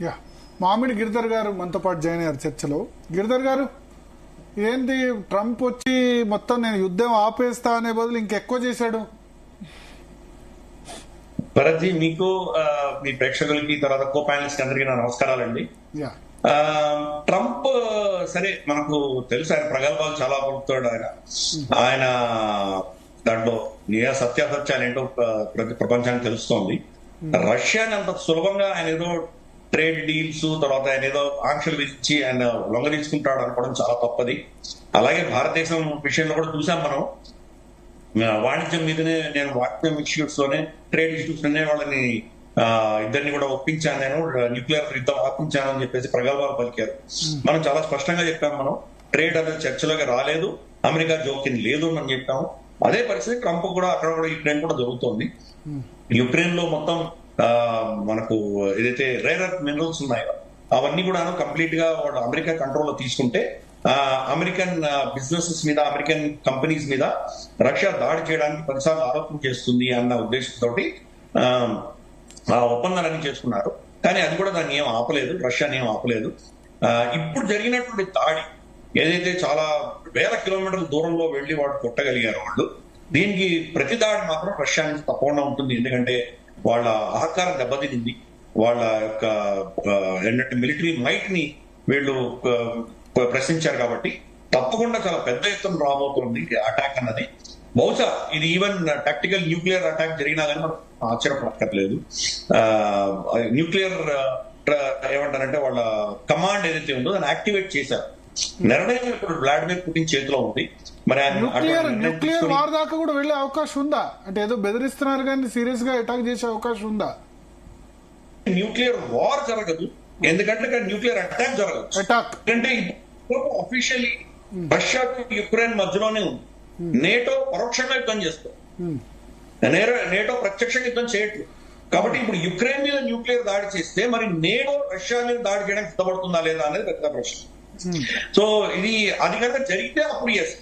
Yeah, మామిడి గిరిధర్ గారు మనతో పాటు జాయిన్ అయ్యారు చర్చలో. గిరిధర్ గారు, ఏంటి ట్రంప్ వచ్చి మొత్తం నేను యుద్ధం ఆపేస్తా అనే బదులు ఇంకెక్కువ చేశాడు? భరత్ జీ, మీకు మీ ప్రేక్షకులకి తర్వాత కో ప్యానలిస్ట్ అందరికీ నా నమస్కారాలండి. యా, ట్రంప్ సరే మనకు తెలుసు, ఆయన ప్రగల్భాలు చాలా పలుకుతాడు. ఆయన దాంట్లో సత్యాసత్యాలు ఏంటో ప్రతి ప్రపంచానికి తెలుస్తోంది. రష్యాని అంత సులభంగా ఆయన ఏదో ట్రేడ్ డీల్స్ తర్వాత ఆయన ఏదో ఆంక్షలు విధించి ఆయన లొంగదీసుకుంటాడు అనుకోవడం చాలా తప్పది. అలాగే భారతదేశం విషయంలో కూడా చూసాం మనం. వాణిజ్యం మీదనే నేను వాణిజ్యం ఇష్యూస్ లోనే ట్రేడ్ ఇష్యూస్ లోనే వాళ్ళని ఇద్దరిని కూడా ఒప్పించాను, నేను న్యూక్లియర్ యుద్ధం ఆపించాను అని చెప్పేసి ప్రగల్భాలు పలికారు. మనం చాలా స్పష్టంగా చెప్పాం, మనం ట్రేడ్ అనేది చర్చలోకి రాలేదు, అమెరికా జోక్యం లేదు అని చెప్పాము. అదే పరిస్థితి ట్రంప్ కూడా అక్కడ కూడా యుక్రెయిన్ కూడా జరుగుతోంది. యుక్రెయిన్ లో మొత్తం మనకు ఏదైతే రేర్ ఎర్త్ మినరల్స్ ఉన్నాయో అవన్నీ కూడా కంప్లీట్ గా వాడు అమెరికా కంట్రోల్లో తీసుకుంటే అమెరికన్ బిజినెసెస్ మీద, అమెరికన్ కంపెనీస్ మీద రష్యా దాడి చేయడానికి 10 సార్లు ఆరోపణ చేస్తుంది అన్న ఉద్దేశంతో ఆ ఒప్పందాలన్నీ చేసుకున్నారు. కానీ అది కూడా దాన్ని ఏం ఆపలేదు, రష్యాని ఏం ఆపలేదు. ఇప్పుడు జరిగినటువంటి దాడి ఏదైతే చాలా వేల కిలోమీటర్ల దూరంలో వెళ్లి వాడు కొట్టగలిగారు వాళ్ళు, దీనికి ప్రతి దాడి మాత్రం రష్యా నుంచి తప్పకుండా ఉంటుంది. ఎందుకంటే వాళ్ళ అహంకారం దెబ్బతినింది, వాళ్ళ యొక్క ఏంటంటే మిలిటరీ మైట్ ని వీళ్ళు ప్రశ్నించారు. కాబట్టి తప్పకుండా చాలా పెద్ద ఎత్తున రాబోతుంది అటాక్ అన్నది. బహుశా ఇది ఈవెన్ టాక్టికల్ న్యూక్లియర్ అటాక్ జరిగినా కానీ మనం ఆశ్చర్యపడక్కర్లేదు. న్యూక్లియర్ ఏమంటారంటే వాళ్ళ కమాండ్ ఏదైతే ఉందో దాన్ని యాక్టివేట్ చేశారు. నిర్ణయం ఇప్పుడు వ్లాడిమిర్ పుటిన్ చేతిలో ఉంది. మరి న్యూక్లియర్ వార్ దాకా కూడా వెళ్లే అవకాశం ఉందా? అంటే ఏదో బెదిరిస్తున్నారు కానీ సీరియస్ గా అటాక్ చేసే అవకాశం ఉందా? న్యూక్లియర్ వార్ జరగదు, ఎందుకంటే న్యూక్లియర్ అటాక్ జరగదు. ఎందుకంటే అఫీషియల్లీ రష్యా యుక్రెయిన్ మధ్యలోనే ఉంది. నేటో పరోక్షంగా యుద్ధం చేస్తారు, నేటో ప్రత్యక్షంగా యుద్ధం చేయట్లేదు. కాబట్టి ఇప్పుడు యుక్రెయిన్ మీద న్యూక్లియర్ దాడి చేస్తే మరి నేటో రష్యా మీద దాడి చేయడానికి సిద్ధపడుతుందా లేదా అనేది పెద్ద ప్రశ్న. సో ఇది అది కనుక జరిగితే అప్పుడు as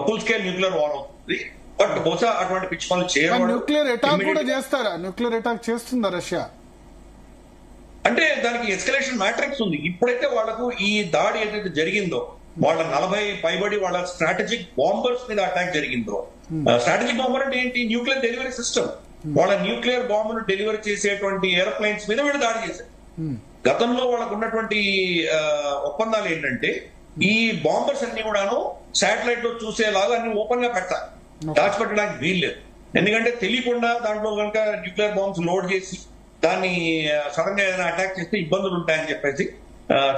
full scale nuclear war అవుతుంది. బట్ బహుశా అటువంటి పిచ్చి పనులు చేయడం. న్యూక్లియర్ అటాక్ కూడా చేస్తారా? న్యూక్లియర్ అటాక్ చేస్తుందా రష్యా? అంటే దానికి ఎస్కలేషన్ మ్యాట్రిక్స్ ఉంది. ఇప్పుడైతే వాళ్లకు ఈ దాడి ఏదైతే జరిగిందో, వాళ్ళ 40 పైబడి వాళ్ళ స్ట్రాటజిక్ బాంబర్స్ మీద అటాక్ జరిగిందో, స్ట్రాటజిక్ బాంబర్ అంటే ఏంటి? Nuclear delivery system. వాళ్ళ న్యూక్లియర్ బాంబును డెలివరీ చేసేటువంటి ఏరోప్లైన్స్ మీద వీళ్ళు దాడి చేశారు. గతంలో వాళ్ళకు ఉన్నటువంటి ఒప్పందాలు ఏంటంటే ఈ బాంబర్స్ అన్ని కూడాను శాటిలైట్ లో చూసేలాగా అన్ని ఓపెన్ గా పెట్టాలి, దాచిపెట్టడానికి వీల్లేదు. ఎందుకంటే తెలియకుండా దాంట్లో కనుక న్యూక్లియర్ బాంబ్స్ లోడ్ చేసి దాన్ని సడన్ గా ఏదైనా అటాక్ చేస్తే ఇబ్బందులు ఉంటాయని చెప్పేసి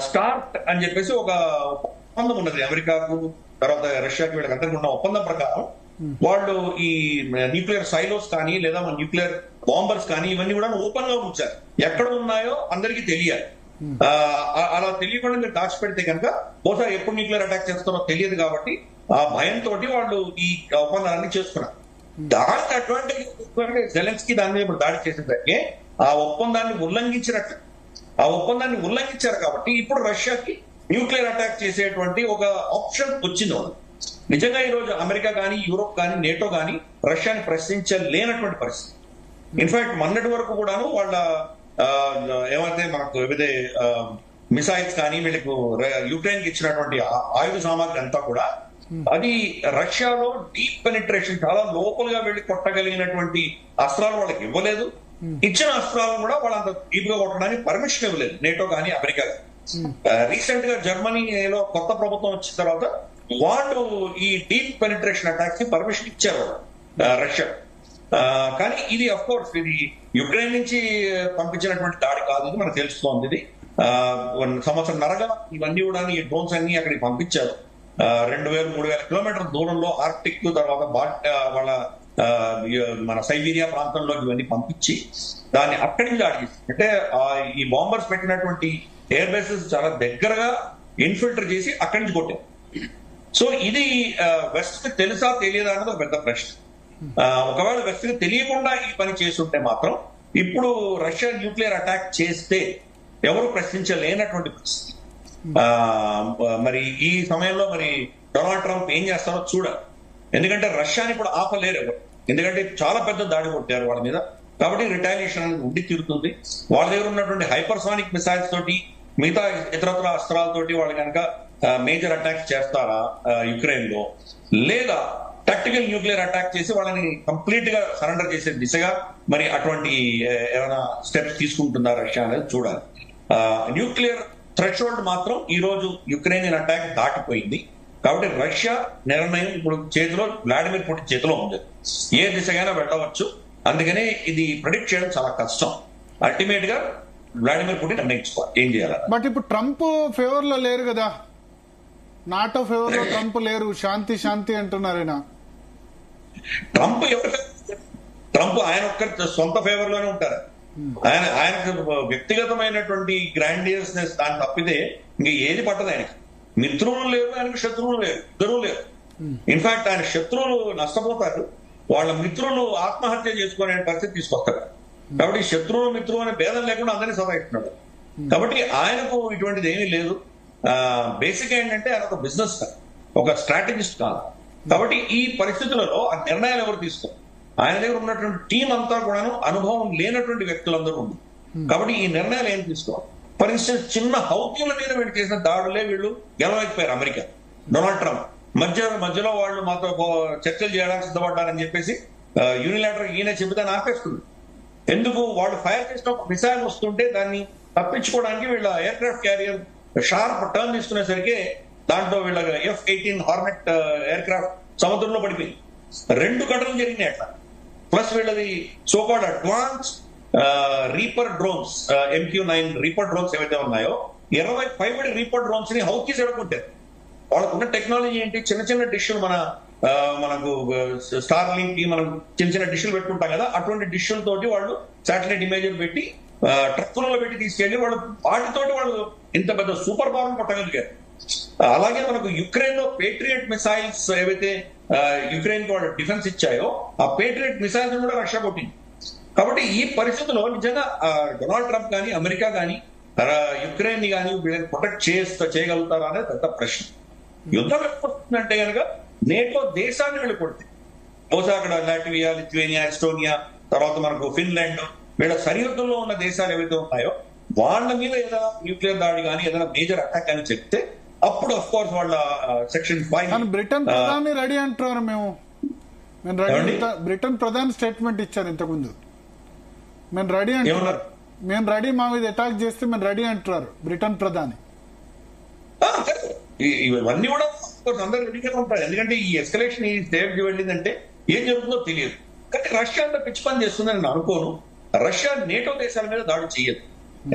స్టార్ట్ అని చెప్పేసి ఒక ఒప్పందం ఉన్నది అమెరికాకు తర్వాత రష్యాకి. వీళ్ళకందరికీ ఉన్న ఒప్పందం ప్రకారం వాళ్ళు ఈ న్యూక్లియర్ సైలోస్ కానీ లేదా న్యూక్లియర్ బాంబర్స్ కానీ ఇవన్నీ కూడా ఓపెన్ గా ఉంచారు. ఎక్కడ ఉన్నాయో అందరికీ తెలియాలి. అలా తెలియకుండా మీరు దాచిపెడితే కనుక బహుశా ఎప్పుడు న్యూక్లియర్ అటాక్ చేస్తారో తెలియదు. కాబట్టి ఆ భయంతో వాళ్ళు ఈ ఒప్పందాలన్నీ చేసుకున్నారు. దానికి అడ్వాంటేజ్ జెలెన్స్కీ దాని మీద ఇప్పుడు దాడి చేసేసరికి ఆ ఒప్పందాన్ని ఉల్లంఘించినట్టు, ఆ ఒప్పందాన్ని ఉల్లంఘించారు. కాబట్టి ఇప్పుడు రష్యాకి న్యూక్లియర్ అటాక్ చేసేటువంటి ఒక ఆప్షన్ వచ్చింది వాళ్ళు. నిజంగా ఈ రోజు అమెరికా కానీ యూరోప్ కానీ నేటో కానీ రష్యాని ప్రశ్నించలేనటువంటి పరిస్థితి. ఇన్ఫాక్ట్ మొన్నటి వరకు కూడాను వాళ్ళ ఏమైతే మనకు ఏవైతే మిసైల్స్ కానీ వీళ్ళకు యుక్రెయిన్ కి ఇచ్చినటువంటి ఆయుధ సామాగ్రి అంతా కూడా అది రష్యాలో డీప్ పెనిట్రేషన్ చాలా లోపలుగా వెళ్లి కొట్టగలిగినటువంటి అస్త్రాలు వాళ్ళకి ఇవ్వలేదు. ఇచ్చిన అస్త్రాలను కూడా వాళ్ళంత డీప్ గా కొట్టడానికి పర్మిషన్ ఇవ్వలేదు నేటో కానీ అమెరికా కానీ. రీసెంట్ గా జర్మనీలో కొత్త ప్రభుత్వం వచ్చిన తర్వాత వాళ్ళు ఈ డీప్ పెనిట్రేషన్ అటాక్స్ కి పర్మిషన్ ఇచ్చారు రష్యా. కానీ ఇది అఫ్ కోర్స్ ఇది యుక్రెయిన్ నుంచి పంపించినటువంటి దాడి కాదు, ఇది మనకు తెలుస్తోంది. ఇది సంవత్సరంన్నరగా ఇవన్నీ కూడా ఈ డ్రోన్స్ అన్ని అక్కడికి పంపించారు. 2000-3000 కిలోమీటర్ల దూరంలో ఆర్క్టిక్ తర్వాత వాళ్ళ మన సైబీరియా ప్రాంతంలో ఇవన్నీ పంపించి దాన్ని అక్కడి నుంచి దాడి చేసి, అంటే ఈ బాంబర్స్ పెట్టినటువంటి ఎయిర్ బేసెస్ చాలా దగ్గరగా ఇన్ఫిల్టర్ చేసి అక్కడి నుంచి కొట్టారు. సో ఇది వెస్ట్ కి తెలుసా తెలియదా అన్నది ఒక పెద్ద ప్రశ్న. ఒకవేళ వెస్ట్ కి తెలియకుండా ఈ పని చేస్తుంటే మాత్రం ఇప్పుడు రష్యా న్యూక్లియర్ అటాక్ చేస్తే ఎవరు ప్రశ్నించలేనటువంటి పరిస్థితి. మరి ఈ సమయంలో మరి డొనాల్డ్ ట్రంప్ ఏం చేస్తారో చూడాలి. ఎందుకంటే రష్యాని ఇప్పుడు ఆపలేరు ఎవరు. ఎందుకంటే చాలా పెద్ద దాడి కొట్టారు వాళ్ళ మీద. కాబట్టి రిటాలియేషన్ అనేది ఉండి తీరుతుంది. వాళ్ళ దగ్గర ఉన్నటువంటి హైపర్సానిక్ మిసైల్స్ తోటి మిగతా ఇతరత్ర అస్త్రాలతోటి వాళ్ళు కనుక మేజర్ అటాక్స్ చేస్తారా యుక్రెయిన్ లో, లేదా టాక్టికల్ న్యూక్లియర్ అటాక్ చేసి వాళ్ళని కంప్లీట్ గా సరెండర్ చేసే దిశగా మరి అటువంటి ఏమైనా స్టెప్స్ తీసుకుంటుందా రష్యా అనేది చూడాలి. న్యూక్లియర్ థ్రెషోల్డ్ మాత్రం ఈ రోజు యుక్రెయిన్ అటాక్ దాటిపోయింది. కాబట్టి రష్యా నిర్ణయం ఇప్పుడు చేతిలో, వ్లాడిమిర్ పుటిన్ చేతిలో ఉంది. ఏ దిశగానే వెళ్ళవచ్చు. అందుకనే ఇది ప్రెడిక్ట్ చేయడం చాలా కష్టం. అల్టిమేట్ గా వ్లాడిమిర్ పుటిన్ నిర్ణయించుకోవాలి ఏం చేయాలి. బట్ ఇప్పుడు ట్రంప్ ఫేవర్ లో లేరు కదా, నాటో ఫేవర్ లో ట్రంప్ లేరు, శాంతి శాంతి అంటున్నారు ఆయన. ట్రంప్ ట్రంప్ ఆయన ఒక్క సొంత ఫేవర్ లోనే ఉంటారు. ఆయనకు వ్యక్తిగతమైనటువంటి గ్రాండియస్నెస్ దాన్ని తప్పితే ఇంక ఏది పట్టదు ఆయనకి. మిత్రులు లేరు, ఆయనకు శత్రువులు లేరు, ఇద్దరు లేరు. ఇన్ఫాక్ట్ ఆయన శత్రువులు నష్టపోతారు, వాళ్ళ మిత్రులు ఆత్మహత్య చేసుకునే పరిస్థితి తీసుకొస్తారు. కాబట్టి శత్రువులు మిత్రులు అనే భేదం లేకుండా అందరినీ సతాయిస్తున్నాడు. కాబట్టి ఆయనకు ఇటువంటిది ఏమీ లేదు. బేసిక్ ఏంటంటే ఆయన ఒక బిజినెస్ మ్యాన్, ఒక స్ట్రాటజిస్ట్ కాదు. కాబట్టి ఈ పరిస్థితులలో ఆ నిర్ణయాలు ఎవరు తీసుకోరు. ఆయన దగ్గర ఉన్నటువంటి టీం అంతా కూడాను అనుభవం లేనటువంటి వ్యక్తులందరూ ఉంది. కాబట్టి ఈ నిర్ణయాలు ఏం తీసుకోవాలి. ఫర్ ఇన్స్టెన్స్ చిన్న హౌతీల మీద వీళ్ళు చేసిన దాడులే వీళ్ళు గెలవలేకపోయారు. అమెరికా డొనాల్డ్ ట్రంప్ మధ్యలో వాళ్ళు మాతో చర్చలు చేయడానికి సిద్ధపడ్డారని చెప్పేసి యూనిలాటరల్ ఈయన చెబితే ఆపేస్తుంది. ఎందుకు? వాళ్ళు ఫైర్ చేసిన ఒక మిసైల్ వస్తుంటే దాన్ని తప్పించుకోవడానికి వీళ్ళ aircraft carrier sharp turn తీసుకునేసరికి దాంట్లో వీళ్ళ F-18 హార్నెట్ ఎయిర్ క్రాఫ్ట్ సముద్రంలో పడిపోయింది. 2 ఘటనలు జరిగినాయి అట్లా. ప్లస్ వీళ్ళది so called advance reaper drones, MQ-9 reaper drones ఏవైతే ఉన్నాయో 20 పైబడి రీపర్ డ్రోన్స్ ని హౌకీస్ ఎడుకుంటారు. వాళ్ళకున్న టెక్నాలజీ ఏంటి? చిన్న చిన్న డిష్లు మనకు స్టార్ లింక్ కి మనం చిన్న చిన్న డిష్లు పెట్టుకుంటాం కదా, అటువంటి డిష్ల తోటి వాళ్ళు శాటిలైట్ ఇమేజ్లు పెట్టి ట్రక్కులలో పెట్టి తీసుకెళ్లి వాటితోటి వాళ్ళు ఇంత పెద్ద సూపర్ పవర్ కొట్టగలిగారు. అలాగే మనకు యుక్రెయిన్ లో పేట్రియట్ మిసైల్స్ ఏవైతే యుక్రెయిన్ కి వాళ్ళు డిఫెన్స్ ఇచ్చాయో ఆ పేట్రియట్ మిసైల్స్ కూడా రష్యా కొట్టింది. కాబట్టి ఈ పరిస్థితిలో నిజంగా డొనాల్డ్ ట్రంప్ కానీ అమెరికా కానీ యుక్రెయిన్ ని కానీ వీళ్ళని ప్రొటెక్ట్ చేయగలుగుతారా అనేది పెద్ద ప్రశ్న. యుద్ధం ఎప్పుడు వస్తుందంటే కనుక నేటో దేశాన్ని వీళ్ళు కొడితే, బహుశా అక్కడ లాట్వియా, లిథువేనియా, ఎస్టోనియా, తర్వాత మనకు ఫిన్లాండ్, వీళ్ళ సరిహద్దుల్లో ఉన్న దేశాలు ఏవైతే ఉన్నాయో వాళ్ళ మీద ఏదైనా న్యూక్లియర్ దాడి కానీ ఏదైనా మేజర్ అటాక్ అని చెప్తే అప్పుడు అఫ్ కోర్స్ వాళ్ళ సెక్షన్ 5. బ్రిటన్ ప్రధాని రెడీ అంటున్నారు. బ్రిటన్ ప్రధాని స్టేట్మెంట్ ఇచ్చారు ఇంతకుముందు, మేము రెడీ అంటున్నారు, మేము రెడీ, మా మీద అటాక్ చేస్తే మేము రెడీ అంటున్నారు బ్రిటన్ ప్రధాని. ఇవన్నీ కూడా అందరూ రెడీగా ఉంటారు. ఎందుకంటే ఈ ఎస్కలేషన్ ఈ స్టేజ్కి వెళ్ళిందంటే ఏం జరుగుతుందో తెలియదు. కానీ రష్యా అంతా పిచ్చి పని చేస్తుందని నేను అనుకోను. రష్యా నేటో దేశాల మీద దాడి చేయదు.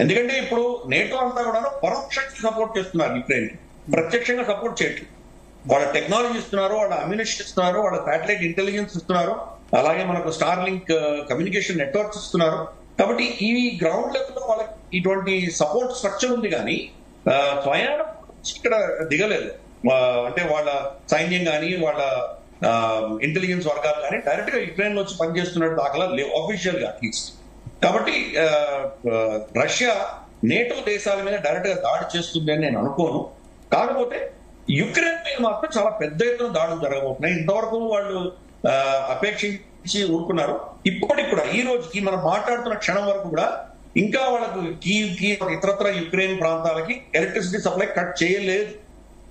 ఎందుకంటే ఇప్పుడు నేటో అంతా కూడా పరోక్షంగా సపోర్ట్ చేస్తున్నారు యుక్రెయిన్, ప్రత్యక్షంగా సపోర్ట్ చేయట్లేదు. వాళ్ళ టెక్నాలజీ ఇస్తున్నారు, వాళ్ళ అమ్యునిషన్ ఇస్తున్నారు, వాళ్ళ శాటిలైట్ ఇంటెలిజెన్స్ ఇస్తున్నారు, అలాగే మనకు స్టార్ లింక్ కమ్యూనికేషన్ నెట్వర్క్స్ ఇస్తున్నారు. కాబట్టి ఈ గ్రౌండ్ లెవెల్ లో వాళ్ళకి ఇటువంటి సపోర్ట్ స్ట్రక్చర్ ఉంది. కానీ స్వయాన ఇక్కడ దిగలేదు. అంటే వాళ్ళ సైన్యం కానీ వాళ్ళ ఇంటెలిజెన్స్ వర్గాలు కానీ డైరెక్ట్ గా యుక్రెయిన్ లో వచ్చి పనిచేస్తున్నట్టు దాఖలా లేవు ఆఫీషియల్ గా అట్లీస్ట్. కాబట్టి రష్యా నేటో దేశాల మీద డైరెక్ట్ గా దాడి చేస్తుంది అని నేను అనుకోను. కాకపోతే యుక్రెయిన్ మీద మాత్రం చాలా పెద్ద ఎత్తున దాడులు జరగబోతున్నాయి. ఇంతవరకు వాళ్ళు అపేక్షించి ఊరుకున్నారు. ఇప్పటికి కూడా ఈ రోజుకి మనం మాట్లాడుతున్న క్షణం వరకు కూడా ఇంకా వాళ్ళకు కీవ్ ఇతరత్ర యుక్రెయిన్ ప్రాంతాలకి ఎలక్ట్రిసిటీ సప్లై కట్ చేయలేదు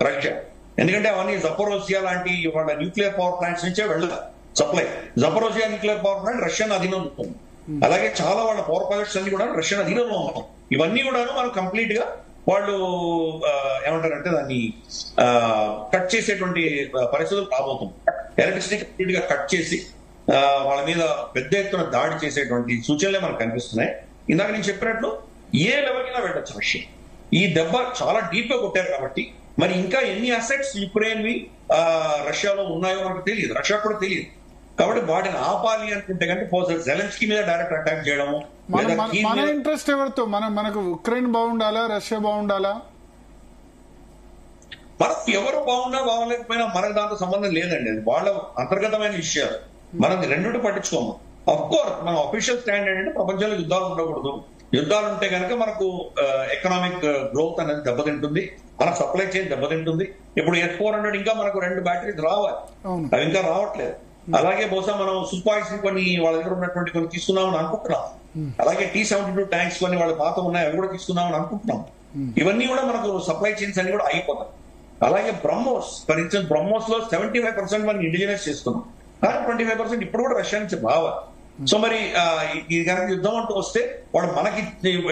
రష్యా. ఎందుకంటే అవన్నీ జపరోసియా లాంటి వాళ్ళ న్యూక్లియర్ పవర్ ప్లాంట్స్ నుంచే వెళ్ళాలి supply. Zaporizhzhia nuclear power plant Russian అధీనంలో ఉంటుంది. అలాగే చాలా వాళ్ళ పవర్ ప్రాజెక్ట్స్ అన్ని కూడా రష్యన్ అధీనంలో ఉంటాం. ఇవన్నీ కూడా మనం కంప్లీట్ గా వాళ్ళు ఏమంటారంటే దాన్ని కట్ చేసేటువంటి పరిస్థితులు రాబోతుంది. ఎలక్ట్రిసిటీ కంప్లీట్ గా కట్ చేసి వాళ్ళ మీద పెద్ద ఎత్తున దాడి చేసేటువంటి సూచనలే మనకు కనిపిస్తున్నాయి. ఇందాక నేను చెప్పినట్లు ఏ లెవెల్గా వెళ్ళొచ్చు రష్యా. ఈ దెబ్బ చాలా డీప్ గా కొట్టారు కాబట్టి మరి ఇంకా ఎన్ని అసెట్స్ యుక్రెయిన్వి రష్యాలో ఉన్నాయో మనకు తెలియదు, రష్యా కూడా తెలియదు. కాబట్టి వాటిని ఆపాలి అనుకుంటే కనుక జెలెన్స్కీ మీద డైరెక్ట్ అటాక్ చేయడము. మన ఇంట్రెస్ట్ ఎవరితో? మనకు ఉక్రెయిన్ బాగుండాలా, రష్యా బాగుండాలా? మనకు ఎవరు బాగున్నా బాగలేకపోయినా మనకు దాంతో సంబంధం లేదండి. అది వాళ్ళ అంతర్గతమైన విషయాలు. మనం రెండింటి పట్టించుకోము. అఫ్ కోర్స్ మన అఫీషియల్ స్టాండ్ ఏంటంటే ప్రపంచంలో యుద్ధాలు ఉండకూడదు. యుద్ధాలు ఉంటే కనుక మనకు ఎకనామిక్ గ్రోత్ అనేది దెబ్బతింటుంది, మన సప్లై చైన్ దెబ్బతింటుంది. ఇప్పుడు S-400 ఇంకా మనకు 2 బ్యాటరీస్ రావాలి, అవి ఇంకా రావట్లేదు. అలాగే బహుశా మనం సుపాయిస్ కొన్ని వాళ్ళ దగ్గర ఉన్నటువంటి కొన్ని తీసుకున్నామని అనుకుంటున్నాం. అలాగే T-72 ట్యాంక్స్ కొన్ని వాళ్ళ పాత ఉన్నాయి, అవి కూడా తీసుకున్నామని అనుకుంటున్నాం. ఇవన్నీ కూడా మనకు సప్లై చైన్స్ అన్ని కూడా అయిపోతాయి. అలాగే బ్రహ్మోస్, ఫర్ ఇన్స్టెన్స్ బ్రహ్మోస్ లో 75% మనం ఇండిజినస్ చేస్తున్నాం, కానీ 25% ఇప్పుడు కూడా రష్యా నుంచి రావాలి. సో మరి ఇది కనుక యుద్ధం అంటూ వస్తే వాడు మనకి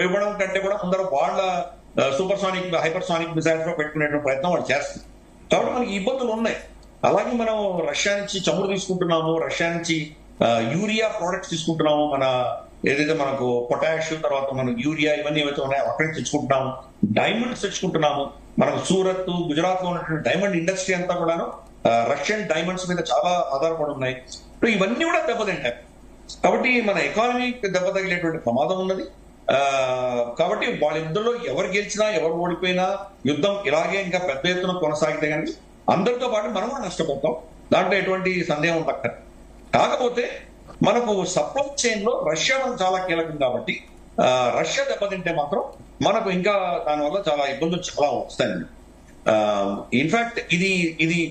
ఇవ్వడం కంటే కూడా ముందర వాళ్ళ సూపర్సానిక్ హైపర్సానిక్ మిసైల్స్ లో పెట్టుకునే ప్రయత్నం వాళ్ళు చేస్తారు. కాబట్టి మనకి ఇబ్బందులు ఉన్నాయి. అలాగే మనం రష్యా నుంచి చమురు తీసుకుంటున్నాము, రష్యా నుంచి యూరియా ప్రోడక్ట్స్ తీసుకుంటున్నాము, మన ఏదైతే మనకు పొటాష్, తర్వాత మనం యూరియా ఇవన్నీ ఏవైతే ఉన్నాయో అక్కడి నుంచి తెచ్చుకుంటున్నాము. డైమండ్స్ తెచ్చుకుంటున్నాము. మనకు సూరత్, గుజరాత్ లో ఉన్నటువంటి డైమండ్ ఇండస్ట్రీ అంతా కూడాను రష్యన్ డైమండ్స్ మీద చాలా ఆధారపడి ఉన్నాయి. ఇవన్నీ కూడా దెబ్బతింటాయి. కాబట్టి మన ఎకానమీ దెబ్బ తగిలేటువంటి ప్రమాదం ఉన్నది. కాబట్టి వాళ్ళిద్దరిలో ఎవరు గెలిచినా ఎవరు ఓడిపోయినా యుద్ధం ఇలాగే ఇంకా పెద్ద ఎత్తున కొనసాగితే కానీ అందరితో పాటు మనం కూడా నష్టపోతాం, దాంట్లో ఎటువంటి సందేహం ఉండక్కర్. కాకపోతే మనకు సప్లై చైన్ లో రష్యా మనకు చాలా కీలకం కాబట్టి రష్యా దెబ్బతింటే మాత్రం మనకు ఇంకా దానివల్ల చాలా ఇబ్బందులు చాలా వస్తాయండి. ఇన్ఫాక్ట్ ఇది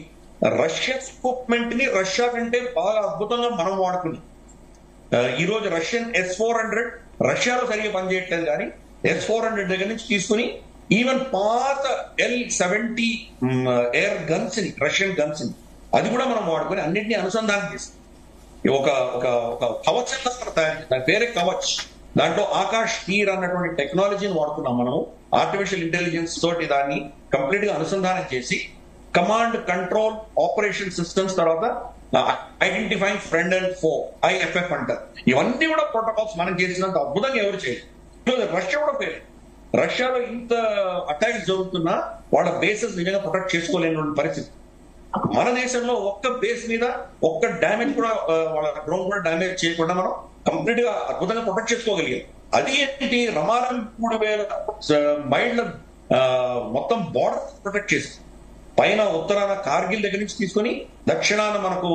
రష్యా ఎక్విప్మెంట్ ని రష్యా కంటే బాగా అద్భుతంగా మనం వాడుకున్నాం. ఈ రోజు రష్యన్ S-400 రష్యాలో సరిగ్గా పనిచేయట్లేదు, కానీ S-400 దగ్గర నుంచి తీసుకుని ఈవెన్ పాత L-70 ఎయిర్ గన్స్ ని, రష్యన్ గన్స్ ని, అది కూడా మనం వాడుకొని అన్నింటినీ అనుసంధానం చేస్తాం. ఒక ఒక ఒక కవచం తయారు, దాని పేరే కవచ్. దాంట్లో ఆకాష్ తీర్ అన్నటువంటి టెక్నాలజీని వాడుతున్నాం మనము. ఆర్టిఫిషియల్ ఇంటెలిజెన్స్ తోటి దాన్ని కంప్లీట్ గా అనుసంధానం చేసి కమాండ్ కంట్రోల్ ఆపరేషన్ సిస్టమ్స్, తర్వాత ఐడెంటిఫైయింగ్ ఫ్రెండ్ అండ్ ఫో, IFF అంటారు. ఇవన్నీ కూడా ప్రోటోకాల్స్ మనం చేసినంత అద్భుతంగా ఎవరు చేయలేదు. రష్యా కూడా ఫెయిల్. రష్యాలో ఇంత అటాక్స్ జరుగుతున్నా వాళ్ళ బేసెస్ నిజంగా ప్రొటెక్ట్ చేసుకోలేని పరిస్థితి. మన దేశంలో ఒక్క బేస్ మీద ఒక్క డ్యామేజ్ కూడా, వాళ్ళ డ్రోన్ కూడా డ్యామేజ్ చేయకుండా మనం కంప్లీట్ గా అద్భుతంగా ప్రొటెక్ట్ చేసుకోగలిగాం. అది ఏంటి, రమారం 3000 మైళ్ళ మొత్తం బార్డర్ ప్రొటెక్ట్ చేసి, పైన ఉత్తరాన కార్గిల్ దగ్గర నుంచి తీసుకొని దక్షిణాన మనకు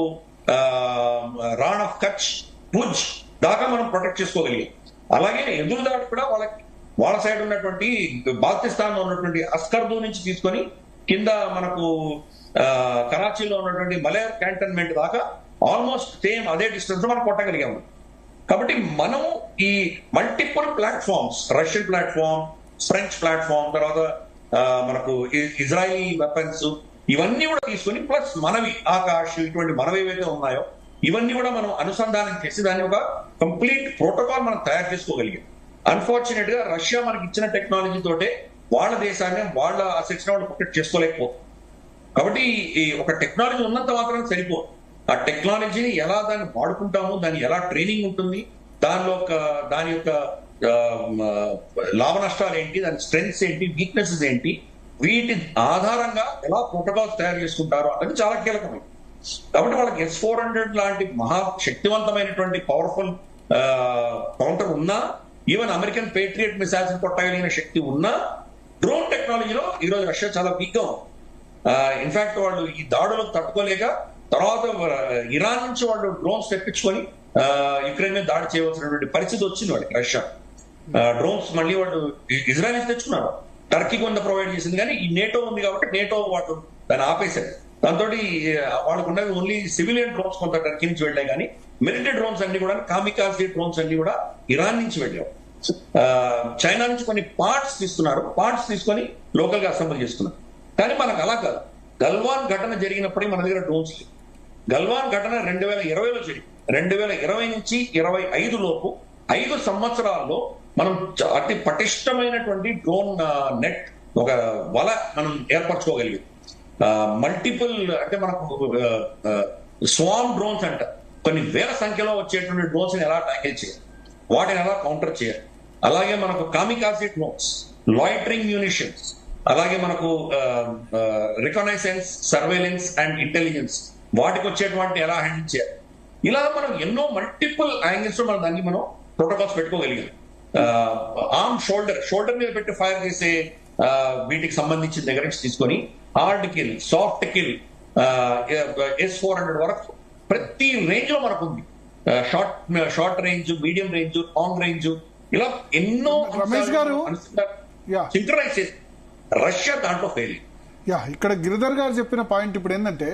రాణ్ ఆఫ్ కచ్, భుజ్ దాకా మనం ప్రొటెక్ట్ చేసుకోగలిగాం. అలాగే ఎదురుదాడి కూడా వాళ్ళ సైడ్ ఉన్నటువంటి బాల్తిస్తాన్ లో ఉన్నటువంటి అస్కర్దు నుంచి తీసుకొని కింద మనకు కరాచీలో ఉన్నటువంటి మలయర్ క్యాంటన్మెంట్ దాకా ఆల్మోస్ట్ సేమ్ అదే డిస్టెన్స్ మనం కొట్టగలిగాము. కాబట్టి మనం ఈ multiple platforms, Russian platform, French platform, తర్వాత మనకు ఇజ్రాయిలీ వెపన్స్, ఇవన్నీ కూడా తీసుకుని ప్లస్ మనవి ఆకాశ్, ఇటువంటి మనవి ఏవైతే ఉన్నాయో ఇవన్నీ కూడా మనం అనుసంధానం చేసి దాన్ని ఒక కంప్లీట్ ప్రోటోకాల్ మనం తయారు చేసుకోగలిగాం. అన్ఫార్చునేట్ గా రష్యా మనకి ఇచ్చిన టెక్నాలజీ తోటే వాళ్ళ దేశాన్ని, వాళ్ళ అసెట్స్ వాళ్ళు ప్రొటెక్ట్ చేసుకోలేకపోతుంది. కాబట్టి ఈ ఒక టెక్నాలజీ ఉన్నంత మాత్రం సరిపోదు. ఆ టెక్నాలజీని ఎలా దాన్ని వాడుకుంటాము, దాన్ని ఎలా ట్రైనింగ్ ఉంటుంది, దాని యొక్క లాభ నష్టాలు ఏంటి, దాని స్ట్రెంగ్స్ ఏంటి, వీక్నెసెస్ ఏంటి, వీటి ఆధారంగా ఎలా ప్రోటోకాల్స్ తయారు చేసుకుంటారో అనేది చాలా కీలకమైంది. కాబట్టి వాళ్ళకి S-400 లాంటి మహా శక్తివంతమైనటువంటి పవర్ఫుల్ కౌంటర్ ఉన్నా, ఈవెన్ అమెరికన్ పేట్రియట్ మిసైల్స్ కొట్టగలిగిన శక్తి ఉన్నా, డ్రోన్ టెక్నాలజీలో ఈరోజు రష్యా చాలా వీక్ గా ఉంది. ఇన్ఫాక్ట్ వాళ్ళు ఈ దాడులకు తట్టుకోలేక తర్వాత ఇరాన్ నుంచి వాళ్ళు డ్రోన్స్ తెప్పించుకొని యుక్రెయిన్ మీద దాడి చేయవలసినటువంటి పరిస్థితి వచ్చింది వాళ్ళకి. రష్యా డ్రోన్స్ మళ్ళీ వాళ్ళు ఇజ్రాయల్ నుంచి తెచ్చుకున్నారు, టర్కీ కొంత ప్రొవైడ్ చేసింది, కానీ ఈ నేటో ఉంది కాబట్టి నేటో వాళ్ళు దాన్ని ఆపేశారు. దాంతో వాళ్ళకు ఉన్నది ఓన్లీ సివిలియన్ డ్రోన్స్ కొంత టర్కీ నుంచి వెళ్ళాయి, కానీ మిలిటరీ డ్రోన్స్ అన్ని కూడా, కామికాజీ డ్రోన్స్ అన్ని కూడా ఇరాన్ నుంచి వెళ్ళావు. చైనా నుంచి కొన్ని పార్ట్స్ తీసుకొని లోకల్ గా అసెంబ్లీ చేస్తున్నారు. కానీ మనకు అలా కాదు. గల్వాన్ ఘటన జరిగినప్పుడే మన దగ్గర డ్రోన్స్ లేవు. గల్వాన్ ఘటన 2020లో జరిగింది. 2020 నుంచి 2025 లోపు 5 సంవత్సరాల్లో మనం అతి పటిష్టమైనటువంటి డ్రోన్ నెట్, ఒక వల మనం ఏర్పరచుకోగలిగాం. మల్టిపుల్ అంటే మనకు స్వామ్ డ్రోన్స్ అంట, కొన్ని వేల సంఖ్యలో వచ్చేటువంటి డ్రోన్స్ ఎలా ట్యాకిల్ చేయాలి, వాటిని ఎలా కౌంటర్ చేయాలి. అలాగే మనకు కామికాజీ డ్రోన్స్, లాయిటరింగ్ మ్యూనిషన్స్, అలాగే మనకు రికగ్నైసెన్స్, సర్వేలెన్స్ అండ్ ఇంటెలిజెన్స్, వాటికి వచ్చేటువంటి ఎలా హ్యాండిల్ చేయాలి. ఇలా మనం ఎన్నో మల్టిపుల్ యాంగిల్స్ లో మనం ప్రోటోకాల్స్ పెట్టుకోగలిగాం. ఆర్మ్ షోల్డర్ మీద పెట్టి ఫైర్ చేసే వీటికి సంబంధించిన దగ్గర నుంచి తీసుకొని hard kill, soft kill, S-400 వరకు ప్రతి రేంజ్ లో మనకు ఉంది. Short range, medium range, long range, ఇలా ఎన్నో రమేష్ గారు సింక్రనైజ్ చేసి రష్యా దాంట్లో ఫెయిల్. ఇక్కడ గిరిధర్ గారు చెప్పిన పాయింట్ ఇప్పుడు ఏంటంటే